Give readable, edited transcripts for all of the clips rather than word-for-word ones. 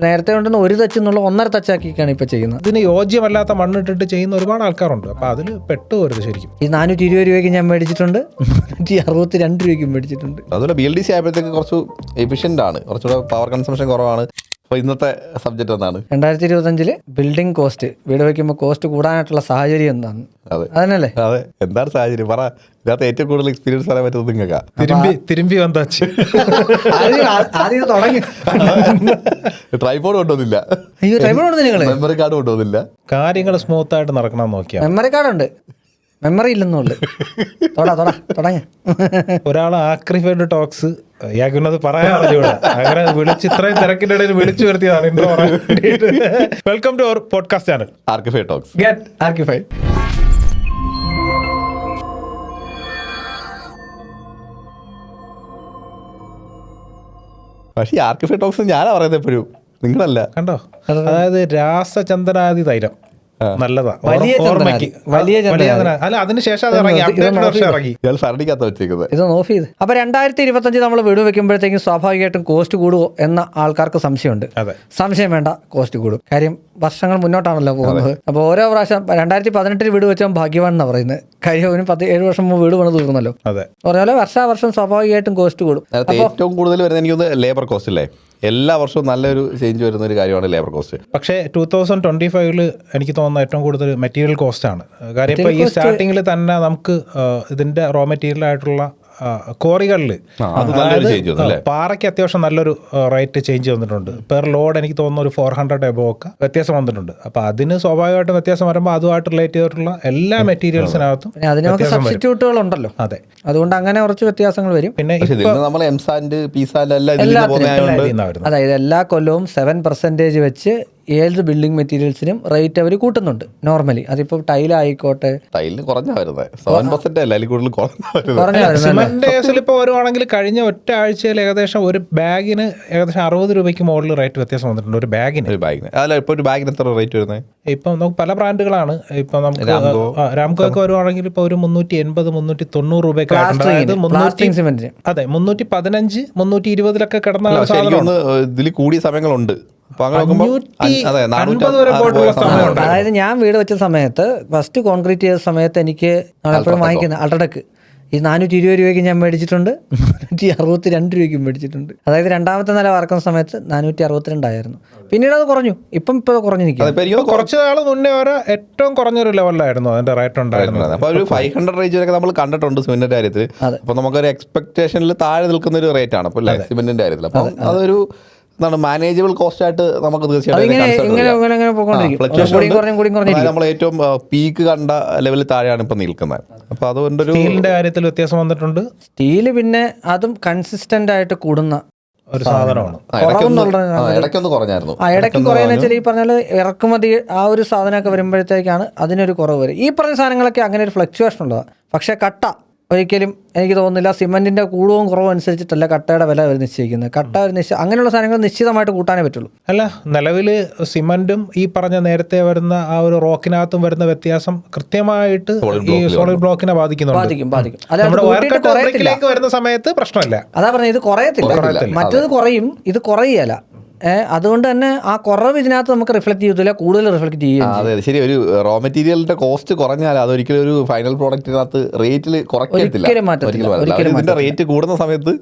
നേരത്തെ കൊണ്ടുവന്ന് 1 തച്ച് എന്നുള്ള 1.5 തച്ചാക്കിയൊക്കെയാണ് ഇപ്പൊ ചെയ്യുന്നത്. ഇതിന് യോജ്യമല്ലാത്ത മണ്ണിട്ടിട്ട് ചെയ്യുന്ന ഒരുപാട് ആൾക്കാരുണ്ട്. അപ്പൊ അതിൽ പെട്ടുപോരുത് ശരിക്കും. ഈ 420 രൂപയ്ക്ക് ഞാൻ മേടിച്ചിട്ടുണ്ട്, 162 രൂപയ്ക്ക് മേടിച്ചിട്ടുണ്ട്. അതുപോലെ BLDC ആയപ്പോഴത്തേക്ക് കുറച്ച് എഫിഷ്യന്റ് ആണ്, കുറച്ചുകൂടെ പവർ കൺസംഷൻ കുറവാണ്. അപ്പോൾ ഇന്നത്തെ സബ്ജക്റ്റ് എന്താണ്? 2025 ബിൽഡിംഗ് കോസ്റ്റ്, വീട് വയ്ക്കുമ്പോൾ കോസ്റ്റ് കൂടാനായിട്ടുള്ള സാഹചര്യം എന്താണ്? അതന്നല്ലേ? അതെ, എന്താണ് സാഹചര്യം പറ. ഇതിനകത്ത് ഏറ്റവും കൂടുതൽ എക്സ്പീരിയൻസ് പറയാൻ പറ്റുന്നത് നിങ്ങൾക്ക്. തിരുമ്പി വந்தாച്ച് ആദ്യം തുടങ്ങി. ട്രൈപോഡ് കൊണ്ടുവന്നില്ല, അയ്യോ ട്രൈപോഡ് കൊണ്ടുവന്നില്ല നിങ്ങള്? മെമ്മറി കാർഡ് കൊണ്ടുവന്നില്ല. കാര്യങ്ങൾ സ്മൂത്ത് ആയിട്ട് നടക്കണം നോക്കിയാൽ. മെമ്മറി കാർഡുണ്ട്, മെമ്മറി ഇല്ലെന്നുള്ളു. തുടങ്ങ ഒരാൾ ആക്രിഫൈഡ് ടോക്സ് ഇയാൾക്കുന്നത് പറയാൻ അറിഞ്ഞൂടാ. അങ്ങനെ വിളിച്ച് ഇത്രയും തിരക്കിന്റെ ഇടയിൽ വിളിച്ചു വരുത്തിയതാണ് ഇൻട്രോ പറയാൻ വേണ്ടിയിട്ട്. Welcome to our podcast channel Archified talks. Get archified. പക്ഷേ ഈ ആർക്കിഫൈഡ് ടോക്സ് ഞാനാ പറയുന്നത് എപ്പോഴും, നിങ്ങളല്ല. കണ്ടോ? അതായത് രാസചന്ദ്രാദി തൈലം നല്ലതാ. അല്ല അതിനുശേഷം അത് ഇറങ്ങി, അപ്ഡേറ്റഡ് വർഷം ഇറങ്ങി. ഫരടിക്കകത്ത് വെച്ചേക്കുന്നത് ഇത് ഓഫ് ചെയ്ത്. അപ്പൊ 2025 നമ്മൾ വീട് വെക്കുമ്പോഴത്തേക്കും സ്വാഭാവികമായിട്ടും കോസ്റ്റ് കൂടുമോ എന്ന ആൾക്കാർക്ക് സംശയമുണ്ട്. സംശയം വേണ്ട, കോസ്റ്റ് കൂടും. കാര്യം വർഷങ്ങൾ മുന്നോട്ടാണല്ലോ പോകുന്നത്. അപ്പോൾ ഓരോ പ്രാവശ്യം 2018 വീട് വെച്ചാൽ ഭാഗ്യവാൻ എന്നാണ് പറയുന്നത്. കാര്യം അവന് 7 വർഷം മുമ്പ് വീട് പണിത് തീർന്നല്ലോ. അതുപോലെ വർഷാവർഷം സ്വാഭാവികമായിട്ടും കോസ്റ്റ് കൂടും. ഏറ്റവും കൂടുതൽ വരുന്നത് എനിക്ക് ലേബർ കോസ്റ്റ് അല്ലേ? എല്ലാ വർഷവും നല്ലൊരു ചേഞ്ച് വരുന്ന ഒരു കാര്യമാണ് ലേബർ കോസ്റ്റ്. പക്ഷേ 2025 എനിക്ക് തോന്നുന്ന ഏറ്റവും കൂടുതൽ മെറ്റീരിയൽ കോസ്റ്റ് ആണ്. കാര്യം ഇപ്പോൾ ഈ സ്റ്റാർട്ടിങ്ങിൽ തന്നെ നമുക്ക് ഇതിന്റെ റോ മെറ്റീരിയൽ ആയിട്ടുള്ള കോറികളിൽ പാറയ്ക്ക് അത്യാവശ്യം നല്ലൊരു റേറ്റ് ചേഞ്ച് വന്നിട്ടുണ്ട്. പെർ ലോഡ് എനിക്ക് തോന്നുന്നു ഒരു 400 എബോ ഒക്കെ വ്യത്യാസം വന്നിട്ടുണ്ട്. അപ്പൊ അതിന് സ്വാഭാവികമായിട്ടും വ്യത്യാസം വരുമ്പോൾ അതുമായിട്ട് റിലേറ്റ് ചെയ്തിട്ടുള്ള എല്ലാ മെറ്റീരിയൽസിനകത്തും സബ്സ്റ്റിറ്റ്യൂട്ടുകൾ ഉണ്ടല്ലോ. അതെ, അതുകൊണ്ട് അങ്ങനെ കുറച്ച് വ്യത്യാസങ്ങൾ വരും. പിന്നെ അതായത് എല്ലാ കൊല്ലവും 7% വെച്ച് ഏത് ബിൽഡിംഗ് മെറ്റീരിയൽസിനും റേറ്റ് അവർ കൂട്ടുന്നുണ്ട് നോർമലി. അതിപ്പോ ടൈലായിക്കോട്ടെ, ടൈലിന് കുറഞ്ഞ വരുന്നത് 7% അല്ല, അതിൽ കൂടുതൽ സിമന്റ് കേസിൽ ഇപ്പോൾ വരുവാണെങ്കിൽ കഴിഞ്ഞ ഒറ്റ ആഴ്ചയിൽ ഏകദേശം ഒരു ബാഗിന് ഏകദേശം 60 രൂപയ്ക്ക് മുകളിൽ റേറ്റ് വ്യത്യാസം വന്നിട്ടുണ്ട്. ഒരു ബാഗിന് അല്ല, ഇപ്പൊ ഒരു ബാഗിന് എത്ര റേറ്റ് വരുന്നത്? ഇപ്പം നമുക്ക് പല ബ്രാൻഡുകളാണ്. ഇപ്പൊ നമുക്ക് രാംകോ ഒക്കെ വരുവാണെങ്കിൽ ഇപ്പൊ ഒരു 380, 390 രൂപയൊക്കെ ആയിട്ടുണ്ട്. അതെ, 315, 320 കിടന്ന ഇതിൽ കൂടിയ സമയങ്ങളുണ്ട്. അതായത് ഞാൻ വീട് വെച്ച സമയത്ത് ഫസ്റ്റ് കോൺക്രീറ്റ് ചെയ്ത സമയത്ത് എനിക്ക് എപ്പോഴും വാങ്ങിക്കുന്ന അൾട്രാടെക് ഈ 420 രൂപയ്ക്ക് ഞാൻ മേടിച്ചിട്ടുണ്ട്, 462 രൂപയ്ക്ക് മേടിച്ചിട്ടുണ്ട്. അതായത് രണ്ടാമത്തെ നില വറക്കുന്ന സമയത്ത് 462 ആയിരുന്നു. പിന്നീട് അത് കുറഞ്ഞു, ഇപ്പൊ കുറഞ്ഞു നിൽക്കും. കുറച്ച് നാൾ മുന്നേ വരെ ഏറ്റവും കുറഞ്ഞൊരു ലെവലിലായിരുന്നു അതിന്റെ റേറ്റ് ഉണ്ടായിരുന്നത്. അപ്പൊ ഒരു 500 റേഞ്ചിലൊക്കെ നമ്മൾ കണ്ടിട്ടുണ്ട് സിമെന്റിന്റെ കാര്യത്തിൽ. അപ്പൊ നമുക്കൊരു എക്സ്പെക്ടേഷനിൽ താഴെ നിൽക്കുന്ന ഒരു റേറ്റ് ആണ് അപ്പൊ സിമെന്റിന്റെ കാര്യത്തിൽ. അപ്പൊ അതൊരു മാനേജബിൾ കോസ്റ്റ് ആയിട്ട് നമുക്ക് തീർച്ചയായിട്ടും നമ്മൾ ഏറ്റവും പീക്ക് കണ്ട ലെവലിൽ താഴെയാണ് ഇപ്പൊ നിൽക്കുന്നത്. അപ്പൊ അതുകൊണ്ടൊരു സ്റ്റീലിന്റെ കാര്യത്തിൽ വ്യത്യാസം വന്നിട്ടുണ്ട്. സ്റ്റീല് പിന്നെ അതും കൺസിസ്റ്റന്റ് ആയിട്ട് കൂടുന്ന ഒരു സാധനമാണ്. ഇടയ്ക്കൊന്ന് കുറഞ്ഞായിരുന്നു. ഇടയ്ക്ക് കുറയെന്ന് വെച്ചാൽ ഈ പറഞ്ഞാൽ ഇറക്കുമതി ആ ഒരു സാധനമൊക്കെ വരുമ്പോഴത്തേക്കാണ് അതിനൊരു കുറവ് വരും. ഈ പറഞ്ഞ സാധനങ്ങളൊക്കെ അങ്ങനെ ഒരു ഫ്ലക്ച്വേഷൻ ഉള്ളതാണ്. പക്ഷെ കട്ട ഒരിക്കലും എനിക്ക് തോന്നുന്നില്ല സിമെന്റിന്റെ കൂടുവും കുറവും അനുസരിച്ചിട്ടല്ല കട്ടയുടെ വില അവർ നിശ്ചയിക്കുന്നത്. കട്ട അങ്ങനെയുള്ള സാധനങ്ങൾ നിശ്ചിതമായിട്ട് കൂട്ടാനേ പറ്റുള്ളൂ. അല്ല, നിലവിൽ സിമെന്റും ഈ പറഞ്ഞ നേരത്തെ വരുന്ന ആ ഒരു റോക്കിനകത്തും വരുന്ന വ്യത്യാസം കൃത്യമായിട്ട് ഈ സോളിഡ് ബ്ലോക്കിനെ ബാധിക്കുന്നുണ്ട്. വരുന്ന സമയത്ത് പ്രശ്നമില്ല. അതാ പറഞ്ഞത്, ഇത് കുറയത്തില്ല, മറ്റേത് കുറയും, ഇത് കുറയല്ല. അതുകൊണ്ട് തന്നെ ആ കുറവ് ഇതിനകത്ത് നമുക്ക് റിഫ്ലക്ട് ചെയ്യത്തില്ല, കൂടുതൽ റിഫ്ലക്ട് ചെയ്യും. അതെ ശരി. ഒരു റോ മെറ്റീരിയലിന്റെ കോസ്റ്റ് കുറഞ്ഞാൽ അതൊരിക്കലും ഒരു ഫൈനൽ പ്രോഡക്റ്റിനകത്ത് റേറ്റിൽ കുറയ്ക്കത്തില്ല. ഇതിന്റെ റേറ്റ് കൂടുന്ന സമയത്ത്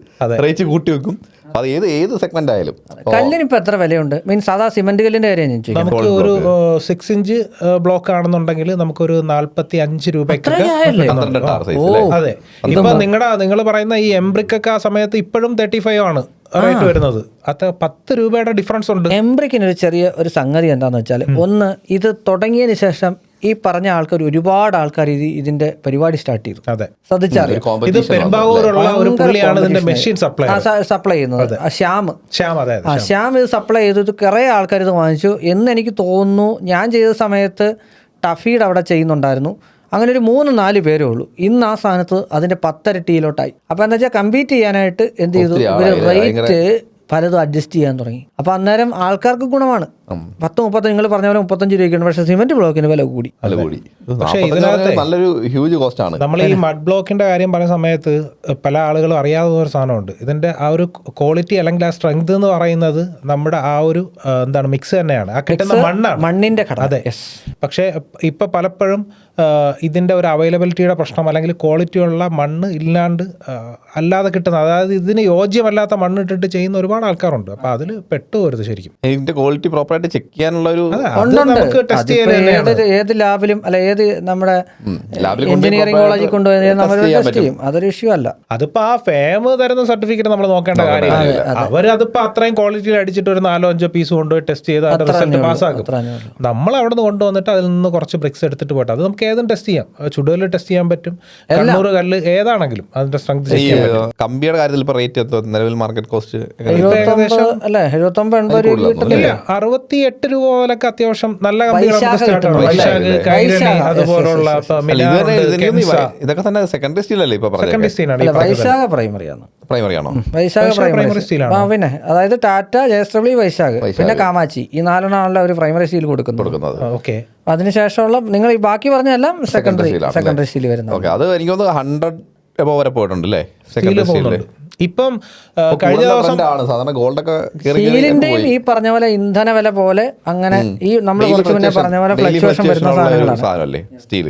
റേറ്റ് കൂട്ടി വെക്കും. അത് ഏത് സെഗ്മെന്റ് ആയാലും. കല്ലിന് ഇപ്പൊ എത്ര വിലയുണ്ട്? മീൻസ് സാധാ സിമെന്റ് കല്ലിന്റെ കാര്യം ഞാൻ ചോദിക്കാം. നമുക്ക് ഒരു 6 ഇഞ്ച് ബ്ലോക്ക് ആണെന്നുണ്ടെങ്കിൽ നമുക്കൊരു 45 രൂപയ്ക്ക്. അതെ, ഇപ്പൊ നിങ്ങൾ പറയുന്ന ഈ എംബ്രിക് ഒക്കെ ആ സമയത്ത് ഇപ്പോഴും 35 ആണ് റേറ്റ് വരുന്നത്. അത് 10 രൂപയുടെ ഡിഫറൻസ് ഉണ്ട്. എംബ്രിക്കിന് ഒരു ചെറിയ ഒരു സംഗതി എന്താന്ന് വെച്ചാൽ, ഒന്ന് ഇത് തുടങ്ങിയതിന് ശേഷം ഈ പറഞ്ഞ ആൾക്കാർ ഒരുപാട് ആൾക്കാർ ഇതിന്റെ പരിപാടി സ്റ്റാർട്ട് ചെയ്തു. അതെ, ശ്രദ്ധിച്ചറിയാം. ഇത് പെരുമ്പാവൂരുള്ള ഒരു പുള്ളിയാണ് ഇതിന്റെ മെഷീൻ സപ്ലൈ ചെയ്യുന്നത്. ശ്യാം ഇത് സപ്ലൈ ചെയ്തു. കുറെ ആൾക്കാർ ഇത് വാങ്ങിച്ചു എന്ന് എനിക്ക് തോന്നുന്നു. ഞാൻ ചെയ്ത സമയത്ത് ടഫീഡ് അവിടെ ചെയ്യുന്നുണ്ടായിരുന്നു. അങ്ങനെ ഒരു 3-4 പേരേ ഉള്ളൂ. ഇന്ന് ആ സ്ഥാനത്ത് അതിന്റെ 10 ഇരട്ടിയിലോട്ടായി. അപ്പൊ എന്താ വെച്ചാൽ കമ്പീറ്റ് ചെയ്യാനായിട്ട് എന്ത് ചെയ്തു, ഇവര് റേറ്റ് പലതും അഡ്ജസ്റ്റ് ചെയ്യാൻ തുടങ്ങി. അപ്പൊ അന്നേരം ആൾക്കാർക്ക് ഗുണമാണ്. 10-30 നിങ്ങൾ പറഞ്ഞ പോലെ 35 രൂപയ്ക്കാണ്, പക്ഷേ സിമെന്റ് ബ്ലോക്കിന് വില കൂടി. പക്ഷേ ഇതിനകത്ത് നല്ലൊരു ഹ്യൂജ് കോസ്റ്റ് ആണ്. നമ്മൾ ഈ മഡ് ബ്ലോക്കിന്റെ കാര്യം പറയുന്ന സമയത്ത് പല ആളുകളും അറിയാവുന്ന ഒരു സാധനമുണ്ട്. ഇതിന്റെ ആ ഒരു ക്വാളിറ്റി അല്ലെങ്കിൽ ആ സ്ട്രെങ്ത് എന്ന് പറയുന്നത് നമ്മുടെ ആ ഒരു എന്താണ് മിക്സ് തന്നെയാണ്, ആ കിട്ടുന്ന മണ്ണാണ്, മണ്ണിന്റെ ഘടന. അതെ. പക്ഷേ ഇപ്പൊ പലപ്പോഴും ഇതിന്റെ ഒരു അവൈലബിലിറ്റിയുടെ പ്രശ്നം അല്ലെങ്കിൽ ക്വാളിറ്റിയുള്ള മണ്ണ് ഇല്ലാണ്ട് അല്ലാതെ കിട്ടുന്ന, അതായത് ഇതിന് യോജ്യമല്ലാത്ത മണ്ണ് ഇട്ടിട്ട് ചെയ്യുന്ന ഒരുപാട് ആൾക്കാരുണ്ട്. അപ്പൊ അതിൽ പെട്ടുപോരുത് ശരിക്കും. ഇതിന്റെ ക്വാളിറ്റി പ്രോപ്പറായിട്ട് ചെക്ക് ചെയ്യാനുള്ള ഒരു നമുക്ക് ടെസ്റ്റ് ചെയ്യാൻ ഏത് ലാബിലും അല്ല ഏത് നമ്മുടെ എഞ്ചിനീയറിംഗ് കോളേജിൽ കൊണ്ടുപോയി നമ്മൾ ടെസ്റ്റ് ചെയ്യും. അതൊരു ഇഷ്യൂ അല്ല. അതിപ്പോ ആ ഫേം തരുന്ന സർട്ടിഫിക്കറ്റ് നമ്മൾ നോക്കേണ്ട കാര്യമില്ല. അവരതിപ്പോ അത്രയും ക്വാളിറ്റിയിൽ അടിച്ചിട്ട് ഒരു 4-5 പീസ് കൊണ്ടുപോയി ടെസ്റ്റ് ചെയ്ത് അതിന്റെ റിസൾട്ട് പാസ്സാക്കും. നമ്മൾ അവിടെ നിന്ന് കൊണ്ടുവന്നിട്ട് അതിൽ നിന്ന് കുറച്ച് ബ്രിക്സ് എടുത്തിട്ട് പോട്ടെ. അത് നമുക്ക് ഏതും ടെസ്റ്റ് ചെയ്യാം. ചുടുകല്ല് ടെസ്റ്റ് ചെയ്യാൻ പറ്റും, കണ്ണൂർ കല്ല് ഏതാണെങ്കിലും അതിന്റെ സ്ട്രെങ്ത് ചെക്ക് ചെയ്യാൻ പറ്റും. കമ്പിയുടെ കാര്യത്തിൽ ഇപ്പൊ റേറ്റ് നിലവിൽ മാർക്കറ്റ് കോസ്റ്റ് ഏകദേശം 68 രൂപ പോലൊക്കെ അത്യാവശ്യം നല്ല കമ്പികളാണ്. വൈശാഖ്, കൈരളി, അതുപോലുള്ള ഇതൊക്കെ തന്നെ സെക്കൻഡറി സ്റ്റീൽ അല്ലേ ഇപ്പൊ സെക്കൻഡറി സ്റ്റീലാണ്. വൈശാഖ പ്രൈമറി ആണ്. പ്രൈമറി ആണോ? വൈശാഖ പ്രൈമറി സ്റ്റീലാണ്. പിന്നെ അതായത് ടാറ്റ, JSW, വൈശാഖ്, പിന്നെ കാമാച്ചി, ഈ 4 ഒരു പ്രൈമറി സ്റ്റീൽ കൊടുക്കുന്നത്. ഓക്കെ. അതിനുശേഷമുള്ള നിങ്ങൾ ഈ ബാക്കി പറഞ്ഞെല്ലാം സെക്കൻഡറി സ്റ്റീൽ വരുന്നത്. അത് എനിക്ക് തോന്നുന്നു 100 വരെ പോയിട്ടുണ്ട് അല്ലേ? ഇപ്പം കഴിഞ്ഞ ദിവസം സാധാരണ ഗോൾഡൊക്കെ സ്റ്റീലിന്റെയും ഈ പറഞ്ഞ പോലെ ഇന്ധന വില പോലെ അങ്ങനെ ഈ നമ്മൾ കുറച്ച് മുന്നേ പറഞ്ഞ പോലെ ഫ്ലക്ച്വേഷൻ വരുന്ന സാധനങ്ങളാണ് സ്റ്റീൽ.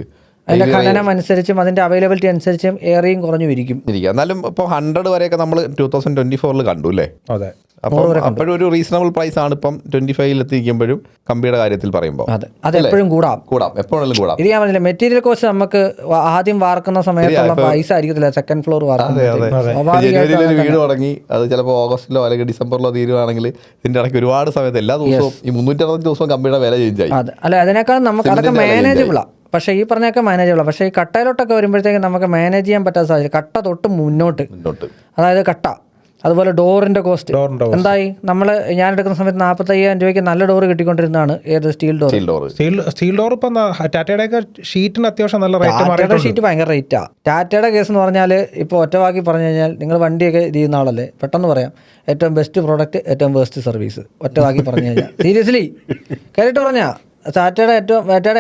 അതിന്റെ ഖനനം അനുസരിച്ചും അതിന്റെ അവൈലബിലിറ്റി അനുസരിച്ചും ഏറെയും കുറഞ്ഞു ഇരിക്കും. എന്നാലും ഇപ്പോൾ 100 വരെയൊക്കെ നമ്മൾ 2024 കണ്ടു അല്ലേ? അതെ. അപ്പോൾ അപ്പോഴും ഒരു റീസണബിൾ പ്രൈസ് ആണ് ഇപ്പം 25 എത്തിക്കുമ്പോഴും കമ്പിയുടെ കാര്യത്തിൽ പറയുമ്പോൾ. അത് എപ്പോഴും കൂടാം, എപ്പോഴും കൂടാം. ഇത് ഞാൻ പറഞ്ഞില്ല, മെറ്റീരിയൽ കോസ്റ്റ് നമുക്ക് ആദ്യം വാർക്കുന്ന സമയത്തുള്ള പ്രൈസ് ആയിരിക്കത്തില്ല സെക്കൻഡ് ഫ്ലോർ ജനുവരിയിൽ വീട് തുടങ്ങി അത് ചിലപ്പോൾ ഓഗസ്റ്റിലോ അല്ലെങ്കിൽ ഡിസംബറിലോ തീരുവാണെങ്കിൽ ഇതിന്റെ ഇടയ്ക്ക് ഒരുപാട് സമയത്ത് എല്ലാ ദിവസവും ഈ 360 ദിവസവും കമ്പിയുടെ വില ചേഞ്ച് ആയി. അല്ല അതിനേക്കാൾ നമുക്ക് അതൊക്കെ മാനേജബിളാണ്. പക്ഷേ ഈ പറഞ്ഞൊക്കെ മാനേജബിളാണ്. പക്ഷേ ഈ കട്ടയിലോട്ടൊക്കെ വരുമ്പോഴത്തേക്കും നമുക്ക് മാനേജ് ചെയ്യാൻ പറ്റാത്ത സാഹചര്യം. കട്ട തൊട്ട് മുന്നോട്ട്, അതായത് കട്ട, അതുപോലെ ഡോറിന്റെ കോസ്റ്റ് എന്തായി. നമ്മൾ ഞാൻ എടുക്കുന്ന സമയത്ത് 45,000 രൂപയ്ക്ക് നല്ല ഡോർ കിട്ടിക്കൊണ്ടിരുന്നതാണ്. ഏത് സ്റ്റീൽ ഡോർ. സ്റ്റീൽ ഡോർ ഇപ്പം ടാറ്റയുടെ ഷീറ്റിന് അത്യാവശ്യം നല്ല റേറ്റ്. ഷീറ്റ് ഭയങ്കര റേറ്റാ. ടാറ്റയുടെ കേസ് എന്ന് പറഞ്ഞാൽ ഇപ്പോൾ ഒറ്റവാക്കി പറഞ്ഞു കഴിഞ്ഞാൽ, നിങ്ങൾ വണ്ടിയൊക്കെ ചെയ്യുന്ന ആളല്ലേ, പെട്ടെന്ന് പറയാം, ഏറ്റവും ബെസ്റ്റ് പ്രോഡക്റ്റ്, ഏറ്റവും വേസ്റ്റ് സർവീസ്. ഒറ്റവാക്കി പറഞ്ഞു കഴിഞ്ഞാൽ സീരിയസ്ലി കേട്ടിട്ട് പറഞ്ഞാൽ ടാറ്റയുടെ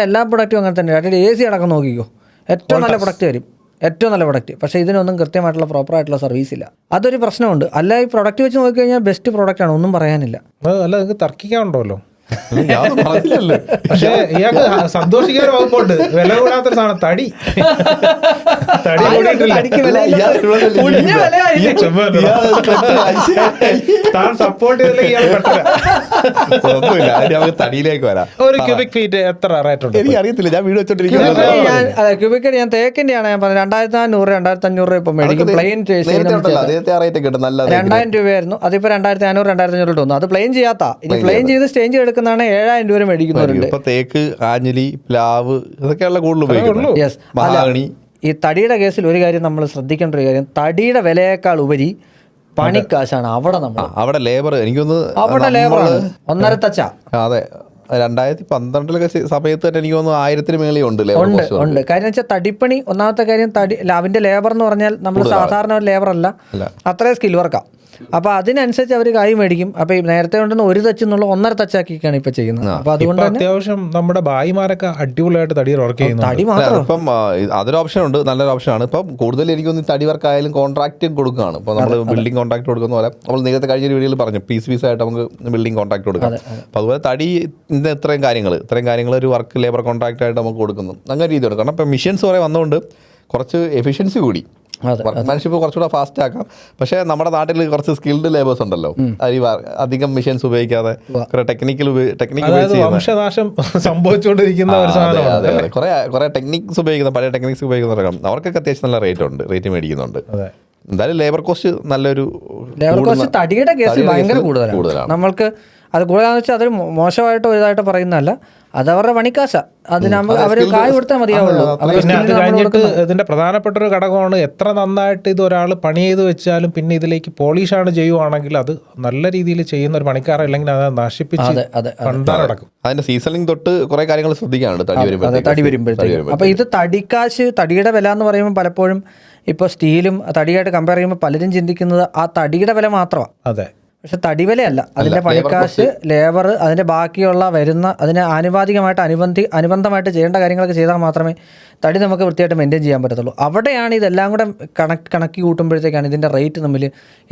എല്ലാ പ്രൊഡക്റ്റും അങ്ങനെ തന്നെ. ടാറ്റയുടെ AC അടക്കം നോക്കിക്കോ, ഏറ്റവും നല്ല പ്രൊഡക്റ്റ് വരും, ഏറ്റവും നല്ല പ്രൊഡക്റ്റ്. പക്ഷേ ഇതിനൊന്നും കൃത്യമായിട്ടുള്ള പ്രോപ്പറായിട്ടുള്ള സർവീസ് ഇല്ല. അതൊരു പ്രശ്നമുണ്ട്. അല്ല ഈ പ്രൊഡക്റ്റ് വെച്ച് നോക്കിക്കഴിഞ്ഞാൽ ബെസ്റ്റ് പ്രോഡക്റ്റ് ആണ്, ഒന്നും പറയാനില്ല. അല്ല, നിങ്ങൾക്ക് തർക്കിക്കാനുണ്ടല്ലോ. പക്ഷേ ഇയാൾക്ക് സന്തോഷിക്കാൻ വകുപ്പുണ്ട്. വില കൂടാത്തൊരു സാധനം തടി താൻ സപ്പോർട്ട് ചെയ്തില്ലെങ്കിൽ ഇയാൾ തടിയിലേക്ക് വരാം. ഒരു ക്യൂബിക് ഫീറ്റ് എത്ര റേറ്റ് ഉണ്ട്? എനിക്ക് അറിയത്തില്ല, ഞാൻ വീട് വെച്ചോണ്ടിരിക്കുന്നത്. ക്യൂബിക് ഞാൻ തേക്കിന്റെയാണ് ഞാൻ പറഞ്ഞത്. 2,400-2,500 രൂപ ഇപ്പം മേടിക്കും. പ്ലെയിൻ 2,000 രൂപയായിരുന്നു. അതിപ്പോ 2,400-2,500 തോന്നുന്നു. അത് പ്ലെയിൻ ചെയ്യാത്ത. ഇനി പ്ലെയിൻ ചെയ്ത് സ്റ്റേഞ്ച് എടുക്കുന്നതാണ് 7,000 രൂപ മേടിക്കുന്നവരുണ്ട്. തേക്ക്, ആഞ്ഞിലി, പ്ലാവ് ഇതൊക്കെയുള്ള കൂടുതൽ ഉപയോഗിക്കുന്നത്. ഈ തടിയുടെ കേസിൽ ഒരു കാര്യം നമ്മൾ ശ്രദ്ധിക്കേണ്ട ഒരു കാര്യം, തടിയുടെ വിലയേക്കാൾ ഉപരി പണിക്കാശാണ്. അവിടെ ലേബർ, എനിക്കൊന്ന് അവിടെ ലേബറാണ് 1.5 തച്ച. അതെ, 2012 സമയത്ത് തന്നെ എനിക്ക് തോന്നുന്നു 1000 മേളിൽ ഉണ്ട്. കാര്യം വെച്ചാൽ തടിപ്പണി, ഒന്നാമത്തെ കാര്യം അതിന്റെ ലേബർ എന്ന് പറഞ്ഞാൽ നമ്മൾ സാധാരണ ഒരു ലേബർ അല്ല, അത്രയും സ്കിൽ വർക്കാണ്. അപ്പോൾ അതിനനുസരിച്ച് അവർ കായ് മേടിക്കും. അപ്പോൾ നേരത്തെ കൊണ്ടുവന്ന് 1 തച്ച് എന്നുള്ള 1.5 തച്ചാക്കിയാണ് ഇപ്പൊ ചെയ്യുന്നത്. അപ്പോൾ അതുകൊണ്ട് അത്യാവശ്യം നമ്മുടെ ഭായിമാരൊക്കെ അടിപൊളിയായിട്ട് തടി വർക്ക് ചെയ്യുന്നു. തടി മാത്രം ഇപ്പം അതൊരു ഓപ്ഷൻ ഉണ്ട്, നല്ലൊരു ഓപ്ഷനാണ്. ഇപ്പം കൂടുതൽ എനിക്കൊന്ന് തടി വർക്ക് ആയാലും കോൺട്രാക്ട് കൊടുക്കുകയാണ്. ഇപ്പോൾ നമ്മൾ ബിൽഡിംഗ് കോൺട്രാക്ട് കൊടുക്കുന്ന പോലെ നമ്മൾ നേരത്തെ കഴിഞ്ഞ വീഡിയോയിൽ പറഞ്ഞു, പീസായിട്ട് നമുക്ക് ബിൽഡിംഗ് കോൺട്രാക്ട് കൊടുക്കാം. അപ്പോൾ അതുപോലെ തടി ഇത്രയും കാര്യങ്ങൾ ഒരു വർക്ക് ലേബർ കോൺട്രാക്ട് ആയിട്ട് നമുക്ക് കൊടുക്കുന്നു. അങ്ങനെ രീതി കൊടുക്കണം. ഇപ്പം മെഷീൻസ് കുറേ വന്നുകൊണ്ട് കുറച്ച് എഫിഷ്യൻസി കൂടി, വർക്ക്മാൻഷിപ്പ് കുറച്ചുകൂടെ ഫാസ്റ്റ് ആക്കാം. പക്ഷേ നമ്മുടെ നാട്ടിൽ കുറച്ച് സ്കിൽഡ് ലേബേഴ്സ് ഉണ്ടല്ലോ, അധികം മെഷീൻസ് ഉപയോഗിക്കാതെ ടെക്നിക്ക് വംശനാശം സംഭവിച്ചുകൊണ്ടിരിക്കുന്ന കുറെ ടെക്നിക്സ് ഉപയോഗിക്കുന്ന, പഴയ ടെക്നിക്സ് ഉപയോഗിക്കുന്നവരൊക്കെ അവർക്കൊക്കെ അത്യാവശ്യം നല്ല റേറ്റ് മേടിക്കുന്നുണ്ട്. എന്തായാലും ലേബർ കോസ്റ്റ് തടിയുടെ കേസിൽ ഭയങ്കര കൂടുതലാണ്. നമ്മൾക്ക് അത് കൂടുതലാണെന്ന് വെച്ചാൽ അതൊരു മോശമായിട്ടോ ഇതായിട്ടോ പറയുന്നതല്ല, അത് അവരുടെ പണിക്കാശ. അതിനാകുമ്പോൾ അവർ കായ് കൊടുത്താൽ മതിയാവുള്ളൂ. പിന്നെ അത് കഴിഞ്ഞിട്ട് ഇതിന്റെ പ്രധാനപ്പെട്ട ഒരു ഘടകമാണ്, എത്ര നന്നായിട്ട് ഇത് ഒരാൾ പണി ചെയ്ത് വെച്ചാലും പിന്നെ ഇതിലേക്ക് പോളിഷാണ് ചെയ്യുവാണെങ്കിൽ അത് നല്ല രീതിയിൽ ചെയ്യുന്ന ഒരു പണിക്കാരല്ലെങ്കിൽ അത് നശിപ്പിച്ച് നടക്കും. അതിന്റെ സീസണിങ് തൊട്ട് കുറെ കാര്യങ്ങൾ ശ്രദ്ധിക്കാനുണ്ട് തടി വരുമ്പോഴത്തേക്കും. അപ്പോൾ ഇത് തടിക്കാശ്, തടിയുടെ വില എന്ന് പറയുമ്പോൾ പലപ്പോഴും ഇപ്പോൾ സ്റ്റീലും തടിയായിട്ട് കമ്പയർ ചെയ്യുമ്പോൾ പലരും ചിന്തിക്കുന്നത് ആ തടിയുടെ വില മാത്രമാണ്. അതെ. പക്ഷെ തടിവിലയല്ല, അതിന്റെ പണിക്കാശ്, ലേബർ, അതിന്റെ ബാക്കിയുള്ള വരുന്ന അതിന് ആനുപാതികമായിട്ട് അനുബന്ധമായിട്ട് ചെയ്യേണ്ട കാര്യങ്ങളൊക്കെ ചെയ്താൽ മാത്രമേ തടി നമുക്ക് വൃത്തിയായിട്ട് മെയിൻറ്റെയിൻ ചെയ്യാൻ പറ്റത്തുള്ളൂ. അവിടെയാണ് ഇതെല്ലാം കൂടെ കണക്കി കൂട്ടുമ്പോഴത്തേക്കാണ് ഇതിന്റെ റേറ്റ് തമ്മിൽ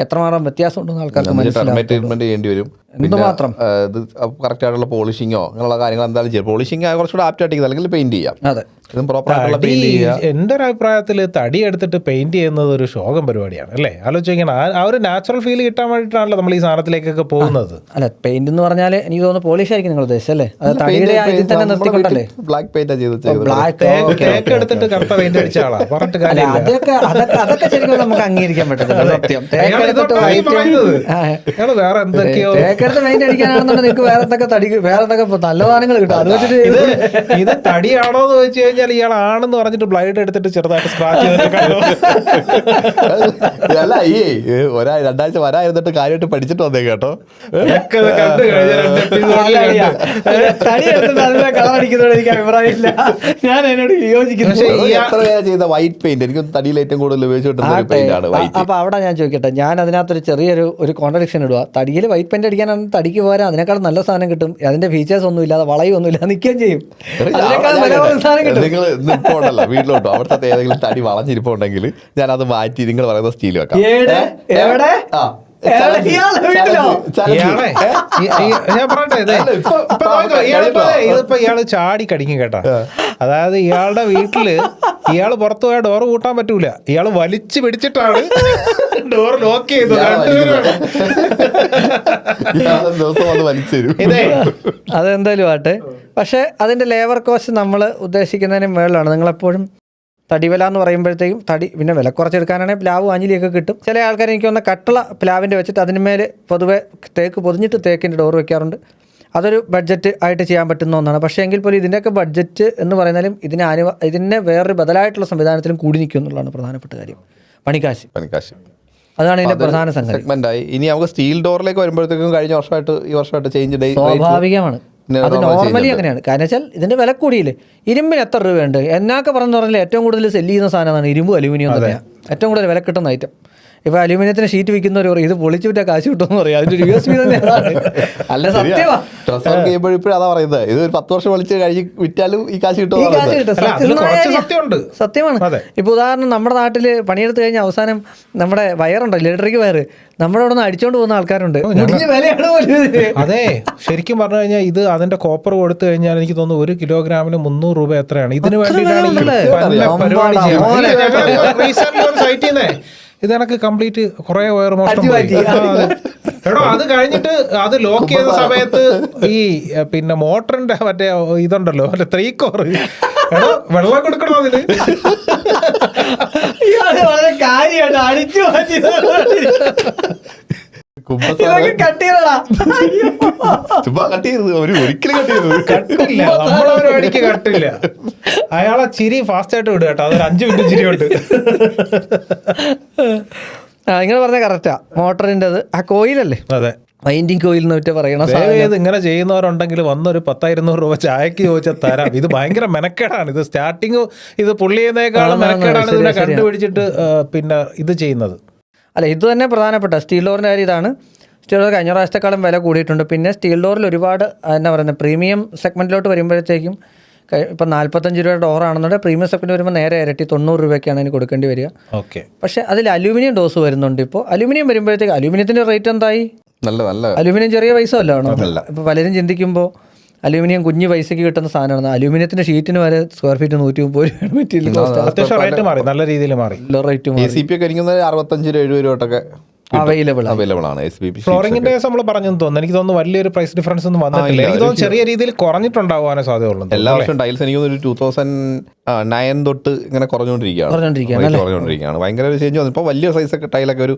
എത്രമാത്രം വ്യത്യാസം ഉണ്ടെന്ന് ആൾക്കാർക്ക് മനസ്സിലാവും. ട്രീറ്റ്മെന്റ് ചെയ്യേണ്ടി വരും. എന്തുമാത്രം ഇത് കറക്റ്റ് ആയിട്ടുള്ള പോളിഷിങ്ങോ അങ്ങനെയുള്ള കാര്യങ്ങൾ എന്തായാലും ചെയ്യും. പോളിഷിങ് കുറച്ചുകൂടെ ആപ്റ്റായിട്ട് അല്ലെങ്കിൽ പെയിന്റ് ചെയ്യാം. അതെ, ഇതും പ്രോപ്പർ ആയിട്ടുള്ള പെയിന്റ് ചെയ്യുക. എൻ്റെ ഒരു അഭിപ്രായത്തിൽ തടി എടുത്തിട്ട് പെയിന്റ് ചെയ്യുന്നത് ഒരു ശോകം പരിപാടിയാണ് അല്ലേ? ആലോചിക്കണം, ആ ഒരു നാച്ചുറൽ ഫീൽ കിട്ടാൻ വേണ്ടിയിട്ടാണല്ലോ നമ്മൾ ഈ സാധനത്തിലേക്കൊക്കെ പോകുന്നത്. അല്ല, പെയിന്റ് എന്ന് പറഞ്ഞാൽ എനിക്ക് തോന്നുന്നു പോളിഷ് ആയിരിക്കും നിങ്ങൾ ഉദ്ദേശിച്ചല്ലേ? അത് തടിയുടെ ഇതിൽ തന്നെ നിർത്തിക്കൊണ്ടല്ലേ? ബ്ലാക്ക് പെയിന്റ് കേക്ക് എടുത്തിട്ട് കറുത്ത പെയിന്റ് അടിച്ച ആളാ പറഞ്ഞിട്ട് കാര്യമില്ല. അതൊക്കെ ശരിക്കും നമുക്ക് അംഗീകരിക്കാൻ പറ്റത്തില്ല. സത്യം, വേറെ എന്തൊക്കെയോ തേക്കെടുത്ത് പെയിന്റ് അടിക്കാനാണെന്നുണ്ടെങ്കിൽ നിങ്ങൾക്ക് വേറെ എന്തൊക്കെ നല്ല സാധനങ്ങൾ കിട്ടും. അത് വെച്ചിട്ട് ഇത് തടിയാണോ എന്ന് ചോദിച്ചു കഴിഞ്ഞാൽ ഇയാളാണെന്ന് പറഞ്ഞിട്ട് ബ്ലൈഡ് എടുത്തിട്ട് ചെറുതായിട്ട് സ്ക്രാച്ച് അല്ല, ഈ 2 ആഴ്ച വരായിരുന്നിട്ട് കാര്യമായിട്ട് പഠിച്ചിട്ട് വന്നേ കേട്ടോ. തടി എടുത്തിട്ട് അതിനെ കളറടിക്കുന്നതോട് എനിക്ക് അഭിപ്രായമില്ല. ഞാൻ അതിനോട് യോജിക്കുന്നു. എത്ര പേരാ ചെയ്ത വൈറ്റ് പെയിന്റ്? എനിക്ക് തടിയിൽ ഏറ്റവും കൂടുതൽ ഉപയോഗിച്ചിട്ടുള്ള പെയിന്റ് ആണ് വൈറ്റ്. അപ്പൊ അവിടെ ഞാൻ ചോദിക്കട്ടെ, ഞാൻ അതിനകത്തൊരു ചെറിയൊരു കോൺട്രഡിക്ഷൻ ഇടുക. തടിയിൽ വൈറ്റ് പെയിന്റ് അടിക്കാനാണ് തടിക്ക് പോരാ, അതിനേക്കാൾ നല്ല സാധനം കിട്ടും. അതിന്റെ ഫീച്ചേഴ്സ് ഒന്നും ഇല്ലാതെ വളയും ഒന്നും ഇല്ലാതെ നിൽക്കുകയും ചെയ്യും. നിങ്ങൾ നിൽപ്പുണ്ടല്ലോ വീട്ടിലോട്ടോ, അവിടുത്തെ ഏതെങ്കിലും തടി വളഞ്ഞിരിപ്പുണ്ടെങ്കിൽ ഞാൻ അത് മാറ്റി നിങ്ങൾ പറയുന്ന സ്റ്റീൽ വെക്കാം. ഞാൻ പറയട്ടെ, ഇതിപ്പോ ഇയാള് ചാടി കടിക്കും കേട്ടോ. അതായത് ഇയാളുടെ വീട്ടില് ഇയാള് പുറത്തു പോയാൽ ഡോർ കൂട്ടാൻ പറ്റൂല, ഇയാള് വലിച്ചു പിടിച്ചിട്ടാണ് ഡോർ ലോക്ക് ചെയ്തത്. അതെന്തായാലും ആട്ടെ. പക്ഷെ അതിന്റെ ലേബർ കോസ്റ്റ് നമ്മൾ ഉദ്ദേശിക്കുന്നതിന് മേളിലാണ്. നിങ്ങളെപ്പോഴും തടിവില എന്ന് പറയുമ്പോഴത്തേക്കും പിന്നെ വില കുറച്ചെടുക്കാനാണെങ്കിൽ പ്ലാവ് ആഞ്ഞിലിയൊക്കെ കിട്ടും. ചില ആൾക്കാർ എനിക്ക് തോന്നുന്ന കട്ടള പ്ലാവിൻ്റെ വെച്ചിട്ട് അതിന്മേൽ പൊതുവെ തേക്ക് പൊതിഞ്ഞിട്ട് തേക്കിൻ്റെ ഡോർ വെക്കാറുണ്ട്. അതൊരു ബഡ്ജറ്റ് ആയിട്ട് ചെയ്യാൻ പറ്റുന്ന ഒന്നാണ്. പക്ഷേ എങ്കിൽ പോലും ഇതിൻ്റെയൊക്കെ ബഡ്ജറ്റ് എന്ന് പറയുന്നാലും ഇതിനെ വേറൊരു ബദലായിട്ടുള്ള സംവിധാനത്തിലും കൂടി നിൽക്കും എന്നുള്ളതാണ് പ്രധാനപ്പെട്ട കാര്യം. പണിക്കാശ് അതാണ് ഇതിന്റെ പ്രധാന സംഗതി. ഇനി നമുക്ക് സ്റ്റീൽ ഡോറിലേക്ക് വരുമ്പോഴത്തേക്കും കഴിഞ്ഞ വർഷമായിട്ട് ഈ വർഷമായിട്ട് ചേഞ്ച് സ്വാഭാവികമാണ്. അത് നോർമലി അങ്ങനെയാണ്. കാരണം വെച്ചാൽ ഇതിന്റെ വില കൂടിയില്ലേ. ഇരുമ്പിന് എത്ര രൂപയുണ്ട് എന്നൊക്കെ പറഞ്ഞാൽ ഏറ്റവും കൂടുതൽ സെല്ല് ചെയ്യുന്ന സാധനമാണ് ഇരുമ്പും അലൂമിനിയം തന്നെയാണ് ഏറ്റവും കൂടുതൽ വില കിട്ടുന്ന ഐറ്റം. ഇപ്പൊ അലൂമിനിയത്തിന് ഷീറ്റ് വിൽക്കുന്നവർ പറയും ഇത് പൊളിച്ചു വിറ്റാൽ കാശ് കിട്ടുമെന്ന് പറയും. അതിന്റെ USB തന്നെയാണ്. അല്ല, സത്യമാണ്. അതാ പറയുന്നത്, ഇത് ഒരു 10 വർഷം വിളിച്ച് കഴിഞ്ഞ് വിറ്റാലും ഈ കാശ് കിട്ടും. സത്യമാണ്. ഇപ്പൊ ഉദാഹരണം നമ്മുടെ നാട്ടില് പണിയെടുത്ത് കഴിഞ്ഞ അവസാനം നമ്മുടെ വയറുണ്ടല്ലോ, ഇലക്ട്രിക് വയർ, നമ്മുടെ അവിടെ നിന്ന് അടിച്ചോണ്ട് പോകുന്ന ആൾക്കാരുണ്ട്. അതെ, ശരിക്കും പറഞ്ഞു കഴിഞ്ഞാൽ ഇത് അതിന്റെ കോപ്പർ കൊടുത്തു കഴിഞ്ഞാൽ എനിക്ക് തോന്നുന്നു 1 കിലോഗ്രാമിന് 300 രൂപ എത്രയാണ്. ഇതിന് വേണ്ടിയിട്ടാണ് ഇതെനക്ക് കംപ്ലീറ്റ് കുറെ വയർ മോഷണം. എടോ, അത് കഴിഞ്ഞിട്ട് അത് ലോക്ക് ചെയ്ത സമയത്ത് ഈ പിന്നെ മോട്ടറിന്റെ മറ്റേ ഇതുണ്ടല്ലോ, മറ്റേ 3 കോർ, എടോ വെള്ളം കൊടുക്കണോ അതിന്? വളരെ കാര്യമാണ് അടിച്ചു മാറ്റി. കട്ടില്ല, നമ്മളെ പരിപാടിക്ക് കട്ടില്ല. അയാളെ ചിരി ഫാസ്റ്റ് ആയിട്ട് വിടുക കേട്ടോ, അതൊരു 5 മിനിറ്റ് ചിരി കൊണ്ട്. നിങ്ങൾ പറഞ്ഞ കറക്റ്റാ. മോട്ടറിൻ്റെ ആ കോയിലല്ലേ? അതെ, വൈൻഡിങ് കോയിൽ എന്ന് പറയണ ഇങ്ങനെ ചെയ്യുന്നവരുണ്ടെങ്കിൽ വന്നൊരു 1000-200 രൂപ ചായക്ക് ചോദിച്ചാൽ തരാം. ഇത് ഭയങ്കര മെനക്കേടാണ്. ഇത് സ്റ്റാർട്ടിങ് ഇത് പുള്ളി ചെയ്യുന്നേക്കാളും മെനക്കേടാണ് ഇതിനെ കണ്ടുപിടിച്ചിട്ട് പിന്നെ ഇത് ചെയ്യുന്നത്. അല്ല, ഇത് തന്നെ പ്രധാനപ്പെട്ട സ്റ്റീൽ ഡോറിൻ്റെ കാര്യം ഇതാണ്. സ്റ്റീൽ ഡോർ കഴിഞ്ഞ പ്രാവശ്യത്തെക്കാളും വില കൂടിയിട്ടുണ്ട്. പിന്നെ സ്റ്റീൽ ഡോറിൽ ഒരുപാട് എന്നാ പറയുന്നത് പ്രീമിയം സെഗ്മെൻറ്റിലോട്ട് വരുമ്പോഴത്തേക്കും ഇപ്പം 45 രൂപയുടെ ഡോറാണെന്നുണ്ടെങ്കിൽ പ്രീമിയം സെഗ്മെൻറ്റ് വരുമ്പോൾ നേരെ ഇരട്ടി 90 രൂപയ്ക്കാണ് അതിന് കൊടുക്കേണ്ടി വരിക. ഓക്കെ, പക്ഷേ അതിൽ അലൂമിനിയം ഡോസ് വരുന്നുണ്ട്. ഇപ്പോൾ അലൂമിനിയം വരുമ്പോഴത്തേക്ക് അലൂമിനിയത്തിൻ്റെ റേറ്റ് എന്തായി? നല്ല അലൂമിനിയം ചെറിയ പൈസ അല്ലാണോ? ഇപ്പോൾ പലരും ചിന്തിക്കുമ്പോൾ അലൂമിനിയം കുഞ്ഞ് പൈസയ്ക്ക് കിട്ടുന്ന സാധനമാണ്. അലൂമിനിയത്തിന്റെ ഷീറ്റിന് വരെ സ്ക്വയർ ഫീറ്റ് 130 രൂപ മെറ്റീരിയൽ അത്യാവശ്യം റേറ്റ് മാറി, നല്ല രീതിയിൽ മാറി. റേറ്റ് 65-70 രൂപ അവൈലബിൾ ആണ്. ഫ്ലോറിംഗിന്റെ കേസ് നമ്മൾ പറഞ്ഞെന്ന് തോന്നുന്നു. എനിക്ക് തോന്നുന്നു വലിയൊരു പ്രൈസ് ഡിഫറൻസ് ഒന്നും വന്നിട്ടില്ല. എനിക്ക് തോന്നുന്നു ചെറിയ രീതിയിൽ കുറഞ്ഞിട്ടുണ്ടാവാനേ സാധ്യതയുള്ളൂ. എല്ലാ വർഷവും ടൈൽസ് എനിക്ക് തോന്നുന്നു 2009 തൊട്ട് ഇങ്ങനെ കുറഞ്ഞുകൊണ്ടിരിക്കുകയാണ്. ഭയങ്കര ഒരു ചേഞ്ച് വന്നു. ഇപ്പോൾ വലിയ സൈസൊക്കെ ടൈലൊക്കെ ഒരു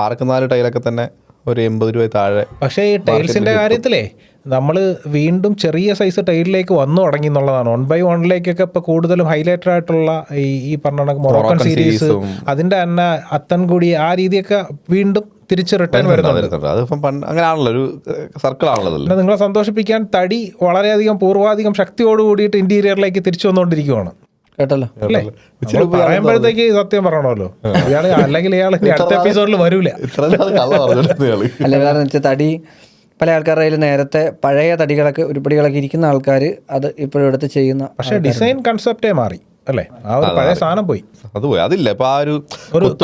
6x4 ടൈലൊക്കെ തന്നെ ഒരു 80 രൂപ താഴെ. പക്ഷേ ഈ ടൈൽസിന്റെ കാര്യത്തിലേ നമ്മൾ വീണ്ടും ചെറിയ സൈസ് ടൈലിലേക്ക് വന്നു തുടങ്ങി എന്നുള്ളതാണ്. 1x1ലേക്കൊക്കെ ഇപ്പൊ കൂടുതലും ഹൈലൈറ്റഡ് ആയിട്ടുള്ള ഈ പറഞ്ഞ മൊറോക്കൻ സീരീസ്, അതിന്റെ തന്നെ അത്തൻകുടി, ആ രീതിയൊക്കെ വീണ്ടും തിരിച്ച് റിട്ടേൺ വരുന്നുണ്ട്. അതിപ്പം അങ്ങനെയാണല്ലോ, ഒരു സർക്കിൾ ആണല്ലോ. നിങ്ങളെ സന്തോഷിപ്പിക്കാൻ തടി വളരെയധികം പൂർവാധികം ശക്തിയോട് കൂടിയിട്ട് ഇന്റീരിയറിലേക്ക് തിരിച്ചു വന്നുകൊണ്ടിരിക്കുകയാണ്. കേട്ടല്ലോ. അല്ലേ? നമ്മള് പറയുമ്പോഴത്തേക്ക് സത്യം പറയണമല്ലോ. ഇയാള് അല്ലെങ്കിൽ ഇയാൾ അടുത്ത എപ്പിസോഡിൽ വരൂല. അല്ല വേറെ വെച്ചാൽ തടി പല ആൾക്കാരുടെ കയ്യിൽ നേരത്തെ പഴയ തടികളൊക്കെ ഉരുപ്പടികളൊക്കെ ഇരിക്കുന്ന ആൾക്കാർ അത് ഇപ്പോഴും എടുത്ത് ചെയ്യുന്ന. പക്ഷെ ഡിസൈൻ കൺസെപ്റ്റേ മാറി അല്ലേ? ആ ഒരു പഴയ സാധനം പോയി, അത് പോയി. അതില്ല ഇപ്പൊ ആ ഒരു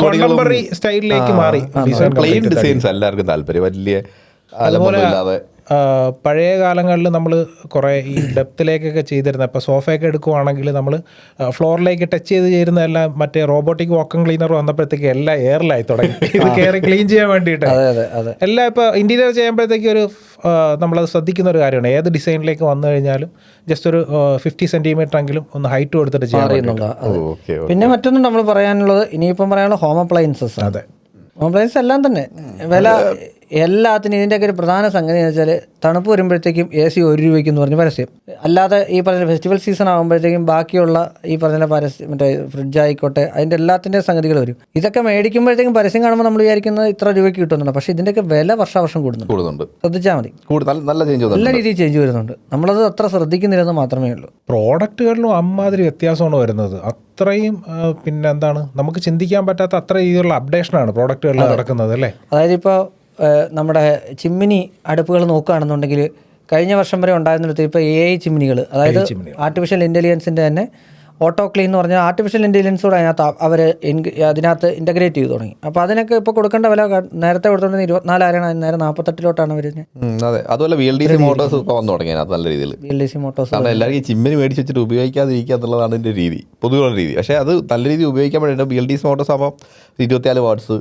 കോണ്ടംപററി സ്റ്റൈലിലേക്ക് മാറി. പ്ലെയിൻ ഡിസൈൻസ് എല്ലാവർക്കും താല്പര്യം, വലിയ അതുപോലെ പഴയ കാലങ്ങളിൽ നമ്മൾ കുറേ ഈ ഡെപ്തിലേക്കൊക്കെ ചെയ്തിരുന്നത്, ഇപ്പോൾ സോഫയൊക്കെ എടുക്കുവാണെങ്കിൽ നമ്മൾ ഫ്ലോറിലേക്ക് ടച്ച് ചെയ്ത് ചേരുന്നതെല്ലാം മറ്റേ റോബോട്ടിക് വാക്വം ക്ലീനർ വന്നപ്പോഴത്തേക്ക് എല്ലാം എയറിലായി തുടങ്ങി. ഇത് കയറി ക്ലീൻ ചെയ്യാൻ വേണ്ടിയിട്ട് എല്ലാം ഇപ്പോൾ ഇൻറ്റീരിയർ ചെയ്യുമ്പോഴത്തേക്ക് ഒരു നമ്മളത് ശ്രദ്ധിക്കുന്ന ഒരു കാര്യമാണ്. ഏത് ഡിസൈനിലേക്ക് വന്നു കഴിഞ്ഞാലും ജസ്റ്റ് ഒരു 50 സെൻറ്റിമീറ്റർ എങ്കിലും ഒന്ന് ഹൈറ്റ് കൊടുത്തിട്ട് ചെയ്യാൻ. പിന്നെ മറ്റൊന്നും നമ്മൾ പറയാനുള്ളത്, ഇനിയിപ്പം പറയാനുള്ള ഹോം അപ്ലയൻസസ്. അതെ, ഹോം അപ്ലയൻസ് എല്ലാം തന്നെ വില എല്ലാത്തിനും. ഇതിൻ്റെയൊക്കെ ഒരു പ്രധാന സംഗതി എന്ന് വെച്ചാൽ തണുപ്പ് വരുമ്പോഴത്തേക്കും AC 1 രൂപയ്ക്ക് എന്ന് പറഞ്ഞ് പരസ്യം. അല്ലാതെ ഈ പറഞ്ഞ ഫെസ്റ്റിവൽ സീസൺ ആകുമ്പോഴത്തേക്കും ബാക്കിയുള്ള ഈ പറഞ്ഞ പരസ്യം, മറ്റേ ഫ്രിഡ്ജ് ആയിക്കോട്ടെ, അതിൻ്റെ എല്ലാത്തിൻ്റെ സംഗതികൾ വരും. ഇതൊക്കെ മേടിക്കുമ്പോഴത്തേക്കും പരസ്യം കാണുമ്പോൾ നമ്മൾ വിചാരിക്കുന്നത് ഇത്ര രൂപയ്ക്ക് കിട്ടുന്നുണ്ട്. പക്ഷേ ഇതിൻ്റെയൊക്കെ വില വർഷം കൂടുന്നുണ്ട്. ശ്രദ്ധിച്ചാൽ മതി, നല്ല രീതിയിൽ ചേഞ്ച് വരുന്നുണ്ട്. നമ്മളത് അത്ര ശ്രദ്ധിക്കുന്നില്ലെന്ന് മാത്രമേ ഉള്ളൂ. പ്രോഡക്റ്റുകളിലും അമ്മാതിരി വ്യത്യാസമാണ് വരുന്നത്. അത്രയും പിന്നെ എന്താണ്, നമുക്ക് ചിന്തിക്കാൻ പറ്റാത്ത അത്ര രീതിയിലുള്ള അപ്ഡേഷനാണ് പ്രോഡക്റ്റുകളിൽ നടക്കുന്നത് അല്ലേ? അതായത് ഇപ്പോൾ നമ്മുടെ ചിമ്മിനി അടുപ്പുകൾ നോക്കുകയാണെന്നുണ്ടെങ്കിൽ കഴിഞ്ഞ വർഷം വരെ ഉണ്ടായിരുന്നിടത്ത് ഇപ്പോൾ AI ചിമ്മിനികൾ, അതായത് ആർട്ടിഫിഷ്യൽ ഇൻ്റലിജൻസിൻ്റെ തന്നെ ഓട്ടോ ക്ലീൻ എന്ന് പറഞ്ഞാൽ ആർട്ടിഫിഷ്യൽ ഇൻ്റലിജൻസൂടെ അതിനകത്ത് ഇൻ്റഗ്രേറ്റ് ചെയ്ത് തുടങ്ങി. അപ്പോൾ അതിനൊക്കെ ഇപ്പോൾ കൊടുക്കേണ്ട വില നേരത്തെ കൊടുത്തോണ്ടിരുന്ന 24,000 നേരെ 48,000 വരുന്നത്. അതെ, അതുപോലെ VLDC മോട്ടോഴ്സ് ഇപ്പോൾ വന്നു തുടങ്ങി നല്ല രീതിയിൽ. VLDC മോട്ടോഴ്സ് കാരണം എല്ലാവർക്കും ഈ ചിമ്മിന് മേടിച്ച് വെച്ചിട്ട് ഉപയോഗിക്കാതിരിക്കുക എന്നുള്ളതാണ് ഇതിൻ്റെ രീതി, പൊതുവെയുള്ള രീതി. പക്ഷേ അത് നല്ല രീതിയിൽ ഉപയോഗിക്കാൻ വേണ്ടിയിട്ട് VLDC മോട്ടോഴ്സ് ആകുമ്പോൾ 24 വാട്ട്സ്,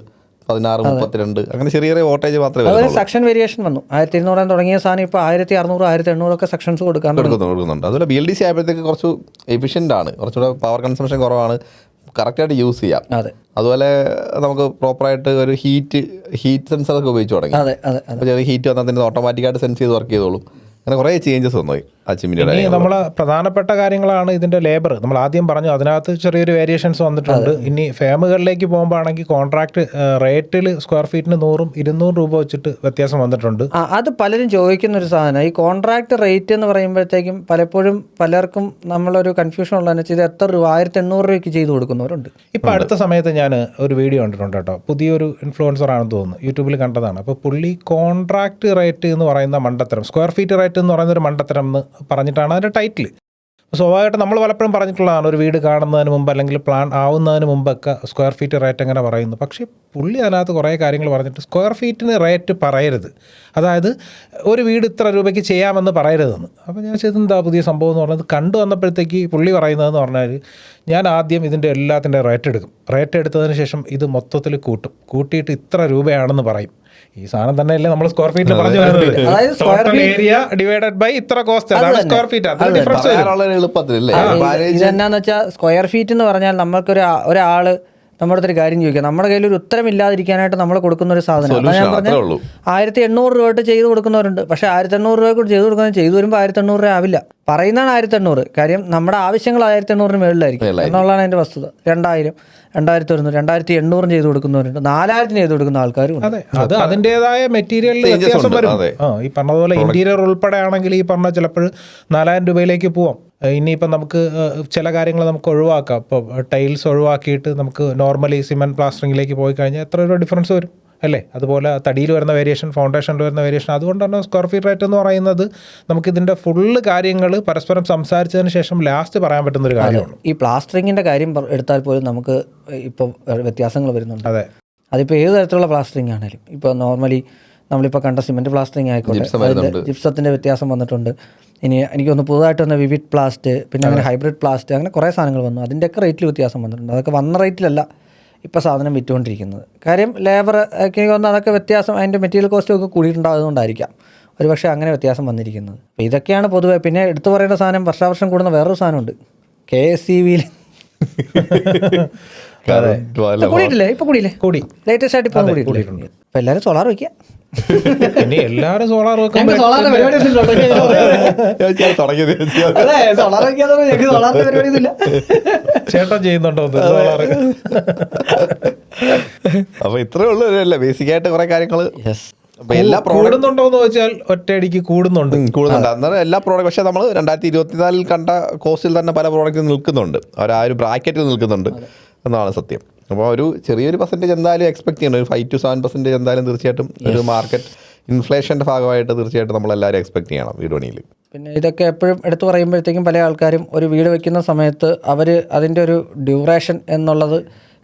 16, 32 അങ്ങനെ ചെറിയ ചെറിയ വോൾട്ടേജ് മാത്രമേ വരുന്നുള്ളൂ. സെക്ഷൻ വേരിയേഷൻ വന്നു. 1200 തുടങ്ങിയ സാധനം ഇപ്പോൾ 1600, 1800 ഒക്കെ സെക്ഷൻസ് കൊടുക്കുന്നുണ്ട്. അതുപോലെ VLDC ആയപ്പോഴത്തേക്ക് കുറച്ച് എഫിഷ്യൻ്റ് ആണ്, കുറച്ചുകൂടെ പവർ കൺസംഷൻ കുറവാണ്, കറക്റ്റായിട്ട് യൂസ് ചെയ്യാം. അതുപോലെ നമുക്ക് പ്രോപ്പറായിട്ട് ഒരു ഹീറ്റ് സെൻസറൊക്കെ ഉപയോഗിച്ച് തുടങ്ങി. അപ്പോൾ ചെറിയ ഹീറ്റ് വന്നാൽ തന്നെ ഓട്ടോമാറ്റിക്കായിട്ട് സെൻസ് ചെയ്ത് വർക്ക് ചെയ്തോളും. അങ്ങനെ കുറേ ചേഞ്ചസ് വന്നു ആ ചിമ്മിനിയുടെ. നമ്മളെ പ്രധാനപ്പെട്ട കാര്യങ്ങളാണ് ഇതിൻ്റെ ലേബർ. നമ്മൾ ആദ്യം പറഞ്ഞു, അതിനകത്ത് ചെറിയൊരു വേരിയേഷൻസ് വന്നിട്ടുണ്ട്. ഇനി ഫേമുകളിലേക്ക് പോകുമ്പോൾ ആണെങ്കിൽ കോൺട്രാക്ട് റേറ്റിൽ സ്ക്വയർ ഫീറ്റിന് 100-200 രൂപ വെച്ചിട്ട് വ്യത്യാസം വന്നിട്ടുണ്ട്. അത് പലരും ചോദിക്കുന്ന ഒരു സാധനം. ഈ കോൺട്രാക്ട് റേറ്റ് എന്ന് പറയുമ്പോഴത്തേക്കും പലപ്പോഴും പലർക്കും നമ്മളൊരു കൺഫ്യൂഷൻ ഉള്ളതെന്ന് വെച്ചാൽ ഇത് എത്ര രൂപ, 1800 രൂപയ്ക്ക് ചെയ്ത് കൊടുക്കുന്നവരുണ്ട്. ഇപ്പം അടുത്ത സമയത്ത് ഞാൻ ഒരു വീഡിയോ കണ്ടിട്ടുണ്ട് കേട്ടോ, പുതിയൊരു ഇൻഫ്ലുവൻസർ ആണെന്ന് തോന്നുന്നു, യൂട്യൂബിൽ കണ്ടതാണ്. അപ്പോൾ പുള്ളി കോൺട്രാക്ട് റേറ്റ് എന്ന് പറയുന്ന മണ്ടത്തരം, സ്ക്വയർ ഫീറ്റ് റേറ്റ് എന്ന് പറയുന്ന ഒരു മണ്ടത്തരം എന്ന് പറഞ്ഞിട്ടാണ് അതിൻ്റെ ടൈറ്റിൽ. സ്വാഭാവികമായിട്ട് നമ്മൾ പലപ്പോഴും പറഞ്ഞിട്ടുള്ളതാണ്, ഒരു വീട് കാണുന്നതിന് മുമ്പ് അല്ലെങ്കിൽ പ്ലാൻ ആവുന്നതിന് മുമ്പൊക്കെ സ്ക്വയർ ഫീറ്റ് റേറ്റ് എങ്ങനെ പറയുന്നു. പക്ഷേ പുള്ളി അതിനകത്ത് കുറേ കാര്യങ്ങൾ പറഞ്ഞിട്ട് സ്ക്വയർ ഫീറ്റിന് റേറ്റ് പറയരുത്, അതായത് ഒരു വീട് ഇത്ര രൂപയ്ക്ക് ചെയ്യാമെന്ന് പറയരുതെന്ന്. അപ്പോൾ ഞാൻ ചെയ്തെന്താ പുതിയ സംഭവം എന്ന് പറഞ്ഞത് കണ്ടു വന്നപ്പോഴത്തേക്ക് പുള്ളി പറയുന്നതെന്ന് പറഞ്ഞാൽ, ഞാൻ ആദ്യം ഇതിൻ്റെ എല്ലാത്തിൻ്റെ റേറ്റ് എടുക്കും, റേറ്റ് എടുത്തതിന് ശേഷം ഇത് മൊത്തത്തിൽ കൂട്ടിയിട്ട് ഇത്ര രൂപയാണെന്ന് പറയും. ഈ സാധനം തന്നെയല്ലേ നമ്മൾ സ്ക്വയർ ഫീറ്റിൽ പറഞ്ഞു വരുന്നത്, ടോട്ടൽ ഏരിയ ഡിവൈഡഡ് ബൈ ഇത്ര കോസ്റ്റ്, അതാണ് സ്ക്വയർ ഫീറ്റ്. അതിന് ഡിഫറൻസ് ഇതെന്നാന്ന് വെച്ചാൽ സ്ക്വയർ ഫീറ്റ് എന്ന് പറഞ്ഞാൽ ഒരാള് നമ്മുടെ അടുത്തൊരു കാര്യം ചോദിക്കാം, നമ്മുടെ കയ്യിൽ ഒരു ഉത്തരം ഇല്ലാതിരിക്കാനായിട്ട് നമ്മൾ കൊടുക്കുന്ന ഒരു സാധനം. അതാണ് ഞാൻ പറഞ്ഞത്, 1800 രൂപ ചെയ്ത് കൊടുക്കുന്നവരുണ്ട്. പക്ഷേ 1800 രൂപ കൂടി ചെയ്ത് കൊടുക്കുന്നത് ചെയ്തു വരുമ്പോൾ 1800 രൂപ ആവില്ല. പറയുന്നതാണ് 1800, കാര്യം നമ്മുടെ ആവശ്യങ്ങൾ 1800 മേളിലായിരിക്കും എന്നുള്ളതാണ് അതിൻ്റെ വസ്തുത. 2000, 2100, 2800 ചെയ്ത് കൊടുക്കുന്നവരുണ്ട്, 4000 ചെയ്ത് കൊടുക്കുന്ന ആൾക്കാരും. അതെ, അത് അതിൻ്റെതായ മെറ്റീരിയലിൽ വ്യത്യാസം വരും. ഈ പറഞ്ഞതുപോലെ ഇന്റീരിയർ ഉൾപ്പെടെ ആണെങ്കിൽ ഈ പറഞ്ഞ ചിലപ്പോൾ 4000 രൂപയിലേക്ക് പോവാം. ഇനിയിപ്പം നമുക്ക് ചില കാര്യങ്ങൾ നമുക്ക് ഒഴിവാക്കാം. ഇപ്പോൾ ടൈൽസ് ഒഴിവാക്കിയിട്ട് നമുക്ക് നോർമലി സിമെൻറ്റ് പ്ലാസ്റ്ററിങ്ങിലേക്ക് പോയി കഴിഞ്ഞാൽ എത്ര രൂപ ഡിഫറൻസ് വരും അല്ലേ? അതുപോലെ തടിയിൽ വരുന്ന വേരിയേഷൻ, ഫൗണ്ടേഷനിൽ വരുന്ന വേരിയേഷൻ. അതുകൊണ്ട് തന്നെ സ്ക്വയർ ഫീറ്റ് റേറ്റ് എന്ന് പറയുന്നത് നമുക്കിതിൻ്റെ ഫുള്ള് കാര്യങ്ങൾ പരസ്പരം സംസാരിച്ചതിന് ശേഷം ലാസ്റ്റ് പറയാൻ പറ്റുന്ന ഒരു കാര്യമാണ്. ഈ പ്ലാസ്റ്ററിങ്ങിൻ്റെ കാര്യം എടുത്താൽ പോലും നമുക്ക് ഇപ്പോൾ വ്യത്യാസങ്ങൾ വരുന്നുണ്ട്. അതെ, അതിപ്പോൾ ഏത് തരത്തിലുള്ള പ്ലാസ്റ്ററിങ് ആണെങ്കിലും, ഇപ്പോൾ നോർമലി നമ്മളിപ്പോൾ കണ്ട സിമെൻറ്റ് പ്ലാസ്റ്ററിങ് ആയിക്കോട്ടെ, ജിപ്സത്തിൻ്റെ വ്യത്യാസം വന്നിട്ടുണ്ട്. ഇനി എനിക്കൊന്ന് പുതുതായിട്ട് വന്ന വിവിഡ് പ്ലാസ്റ്റ്, പിന്നെ അങ്ങനെ ഹൈബ്രിഡ് പ്ലാസ്റ്റ്, അങ്ങനെ കുറേ സാധനങ്ങൾ വന്നു. അതിൻ്റെയൊക്കെ റേറ്റിൽ വ്യത്യാസം വന്നിട്ടുണ്ട്. അതൊക്കെ വന്ന റേറ്റിലല്ല ഇപ്പോൾ സാധനം വിറ്റുകൊണ്ടിരിക്കുന്നത്. കാര്യം ലേബർ ഒക്കെ വന്ന് അതൊക്കെ വ്യത്യാസം, അതിൻ്റെ മെറ്റീരിയൽ കോസ്റ്റും ഒക്കെ കൂടിയിട്ടുണ്ടാകുന്നതുകൊണ്ടായിരിക്കാം ഒരു പക്ഷേ അങ്ങനെ വ്യത്യാസം വന്നിരിക്കുന്നത്. അപ്പോൾ ഇതൊക്കെയാണ് പൊതുവെ. പിന്നെ എടുത്തു പറയേണ്ട സാധനം, വർഷാവർഷം കൂടുന്ന വേറൊരു സാധനമുണ്ട്, KSEBയിൽ കൂടിയിട്ടില്ലേ? ഇപ്പോൾ കൂടി ലേറ്റസ്റ്റ് ആയിട്ട് ഇപ്പോൾ കൂടിയിട്ടുണ്ട്. അപ്പോൾ എല്ലാവരും സോളാർ വയ്ക്കുക. ഇനി എല്ലാവരും സോളാർ വെക്കാൻ ചേട്ടൻ ചെയ്യുന്നുണ്ടോ സോളാർ? അപ്പൊ ഇത്രേ ഉള്ളൂ അല്ലേ ബേസിക് ആയിട്ട് കുറെ കാര്യങ്ങൾ അപ്പോൾ എല്ലാ കൂടുന്നുണ്ടോ എന്ന് ചോദിച്ചാൽ ഒറ്റയടിക്ക് കൂടുന്നുണ്ട്. കൂടുന്നുണ്ട്. അന്നേരം എല്ലാ പ്രോഡക്റ്റ്, പക്ഷേ നമ്മൾ 2024 കണ്ട കോസ്റ്റിൽ തന്നെ പല പ്രോഡക്റ്റും നിൽക്കുന്നുണ്ട്, അവർ ആ ഒരു ബ്രാക്കറ്റിൽ നിൽക്കുന്നുണ്ട് എന്നാണ് സത്യം. അപ്പോൾ ഒരു ചെറിയൊരു പെർസെൻറ്റേജ് എന്തായാലും എക്സ്പെക്ട് ചെയ്യണം, ഒരു 5 to 7% എന്തായാലും തീർച്ചയായിട്ടും ഒരു മാർക്കറ്റ് ഇൻഫ്ലേഷൻ്റെ ഭാഗമായിട്ട് തീർച്ചയായിട്ടും നമ്മളെല്ലാവരും എക്സ്പെക്ട് ചെയ്യണം വീട് പണിയിൽ. പിന്നെ ഇതൊക്കെ എപ്പോഴും എടുത്തു പറയുമ്പോഴത്തേക്കും പല ആൾക്കാരും ഒരു വീട് വയ്ക്കുന്ന സമയത്ത് അവർ അതിൻ്റെ ഒരു ഡ്യൂറേഷൻ എന്നുള്ളത്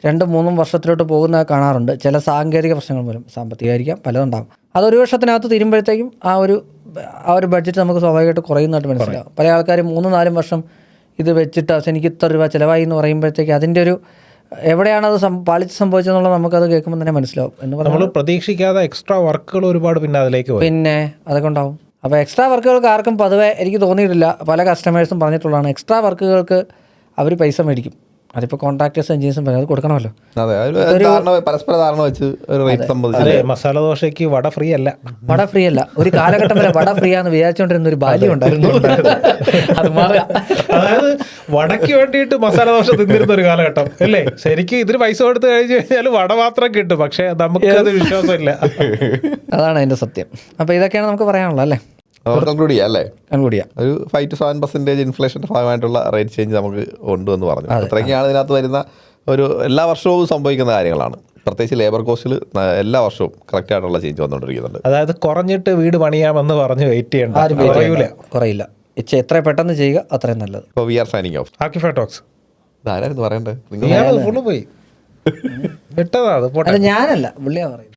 2-3 വർഷത്തിലോട്ട് പോകുന്നത് കാണാറുണ്ട്. ചില സാങ്കേതിക പ്രശ്നങ്ങൾ മൂലം, സാമ്പത്തികമായിരിക്കാം, പലതുണ്ടാകും. അതൊരു വർഷത്തിനകത്ത് തീരുമ്പോഴത്തേക്കും ആ ഒരു ബഡ്ജറ്റ് നമുക്ക് സ്വാഭാവികമായിട്ട് കുറയുന്നതായിട്ട് മനസ്സിലാവും. പല ആൾക്കാരും 3-4 വർഷം ഇത് വെച്ചിട്ട് എനിക്ക് ഇത്ര രൂപ ചിലവായി എന്ന് പറയുമ്പോഴത്തേക്ക് അതിൻ്റെ ഒരു എവിടെയാണത് പാളിച്ച് സംഭവിച്ചതെന്നുള്ളത് നമുക്കത് കേൾക്കുമ്പോൾ തന്നെ മനസ്സിലാവും. എന്ന് പറഞ്ഞാൽ നമ്മൾ പ്രതീക്ഷിക്കാതെ എക്സ്ട്രാ വർക്കുകൾ ഒരുപാട് പിന്നെ അതിലേക്ക് പോയി. പിന്നെ അതൊക്കെ ഉണ്ടാവും. അപ്പോൾ എക്സ്ട്രാ വർക്കുകൾക്ക് ആർക്കും പൊതുവെ എനിക്ക് തോന്നിയിട്ടില്ല, പല കസ്റ്റമേഴ്സും പറഞ്ഞിട്ടുള്ളതാണ്, എക്സ്ട്രാ വർക്കുകൾക്ക് അവർ പൈസ മേടിക്കും. അതിപ്പോൾ കോൺട്രാക്ടേഴ്സ് എഞ്ചിനീയേഴ്സും പറയും അത് കൊടുക്കണമല്ലോ. അതെ, പരസ്പര ധാരണ വെച്ച് ഒരു റേറ്റ് സംബന്ധിച്ച്. അതെ, മസാല ദോശയ്ക്ക് വട ഫ്രീ അല്ല. വട ഫ്രീ അല്ല. ഒരു കാലഘട്ടം വരെ വട ഫ്രീ ആണെന്ന് വിചാരിച്ചുകൊണ്ടിരുന്ന ഒരു ബാല്യം ഉണ്ടായിരുന്നു. അത് മാറുക. അതായത് വടക്ക് വേണ്ടിയിട്ട് മസാല ദോശ തിന്നിരുന്ന ഒരു കാലഘട്ടം അല്ലേ. ശരിക്കും ഇതിന് പൈസ കൊടുത്ത് കഴിഞ്ഞു കഴിഞ്ഞാൽ വട മാത്രം കിട്ടും, പക്ഷെ നമുക്കത് വിശ്വാസമില്ല. അതാണ് അതിൻ്റെ സത്യം. അപ്പോൾ ഇതൊക്കെയാണ് നമുക്ക് പറയാനുള്ളത് അല്ലേ. കൺക്ലൂഡ് ചെയ്യാം അല്ലേ. കൺക്ലൂഡ് ചെയ്യാം. ഒരു 5 to 7% ഇൻഫ്ലേഷൻ്റെ ഭാഗമായിട്ടുള്ള റേറ്റ് ചേഞ്ച് നമുക്ക് കൊണ്ടുവന്ന് പറഞ്ഞു. അത്രയ്ക്കാണ് ഇതിനകത്ത് വരുന്ന ഒരു എല്ലാ വർഷവും സംഭവിക്കുന്ന കാര്യങ്ങളാണ്. പ്രത്യേകിച്ച് ലേബർ കോസ്റ്റിൽ എല്ലാ വർഷവും കറക്റ്റ് ആയിട്ടുള്ള ചേഞ്ച് വന്നുകൊണ്ടിരിക്കുന്നുണ്ട്. അതായത് കുറഞ്ഞിട്ട് വീട് പണിയാമെന്ന് പറഞ്ഞ് വെയിറ്റ് ചെയ്യണ്ട, കുറയില്ല. എത്ര പെട്ടെന്ന് ചെയ്യുക അത്രയും നല്ലത്. ഇപ്പോൾ വി ആർ സൈനിങ് ഓഫ്. ആക്കിഫ ടോക്സ് ആരായിരുന്നു പറയണ്ടേ? ഫുള്ള് പോയി വിട്ടതാ. അത് ഞാനല്ല, പുള്ളിയാ പറയുന്നത്.